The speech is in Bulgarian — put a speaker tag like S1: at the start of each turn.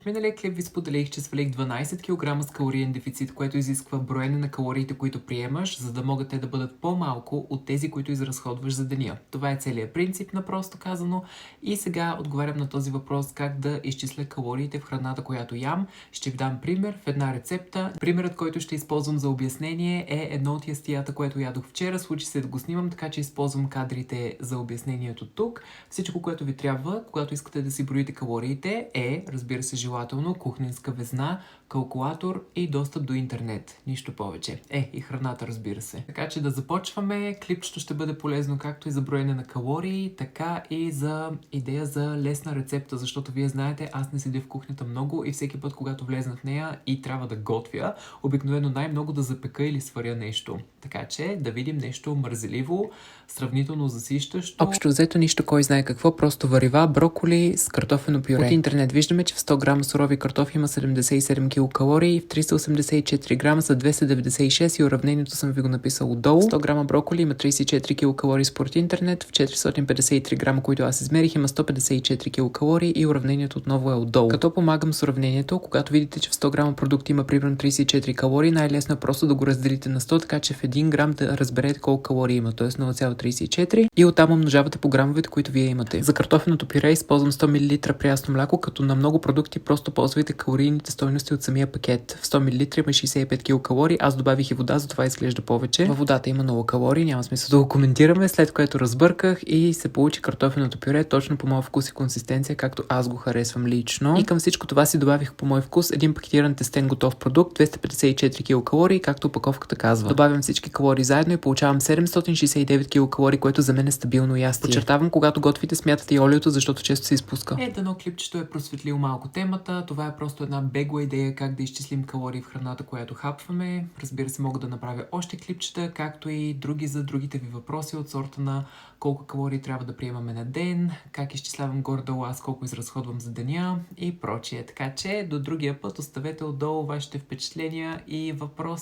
S1: В миналия клип ви споделих, че свалих 12 кг с калориен дефицит, което изисква броене на калориите, които приемаш, за да могат те да бъдат по-малко от тези, които изразходваш за деня. Това е целият принцип, на просто казано. И сега отговарям на този въпрос как да изчисля калориите в храната, която ям. Ще ви дам пример в една рецепта. Примерът, който ще използвам за обяснение е едно от ястията, което ядох вчера. Случи се да го снимам, така че използвам кадрите за обяснението тук. Всичко, което ви трябва, когато искате да си броите калориите е, разбира се, желателно кухненска везна, калкулатор и достъп до интернет. Нищо повече. И храната, разбира се. Така че да започваме. Клипчето ще бъде полезно както и за броене на калории, така и за идея за лесна рецепта, защото вие знаете, аз не седя в кухнята много и всеки път, когато влезна в нея и трябва да готвя, обикновено най-много да запека или сваря нещо. Така че да видим нещо мързеливо, сравнително засищащо. Общо взето нищо кой знае какво, просто варива, броколи с картофено пюре. От интернет виждаме, че в 100 грама сурови картофи има 77 килокалории, в 384 грама са 296 и уравнението съм ви го написал отдолу. 100 грама броколи има 34 килокалории според интернет, в 453 грама, които аз измерих, има 154 килокалории и уравнението отново е отдолу. Като помагам с уравнението, когато видите, че в 100 грама продукт има примерно 34 калории, най-лесно е просто да го разделите на 100, така че в 1 грам да разберете колко калории има, т.е. 0,34 и оттам умножавате по грамовете, които вие имате. За картофеното пюре използвам 100 мл прясно мляко, като на много продукти просто ползвайте калорийните стойности от самия пакет. В 100 мл има 65 килокалории, аз добавих и вода, затова изглежда повече. Във водата има много калории, няма смисъл да го коментираме, след което разбърках и се получи картофеното пюре точно по моя вкус и консистенция, както аз го харесвам лично. И към всичко това си добавих по мой вкус един пакетиран тестен готов продукт, 254 килокалории, както опаковката казва. Добавям всички калории заедно и получавам 769 килокалории, което за мен е стабилно ястие. Подчертавам, когато готвите, смятате и олиото, защото често се изпуска. Дано клипчето е просветлил малко темата. Това е просто една бегла идея как да изчислим калории в храната, която хапваме. Разбира се, мога да направя още клипчета, както и други за другите ви въпроси от сорта на колко калории трябва да приемаме на ден, как изчислявам горе-долу аз колко изразходвам за деня и прочие. Така че до другия път оставете отдолу вашите впечатления и въпроси.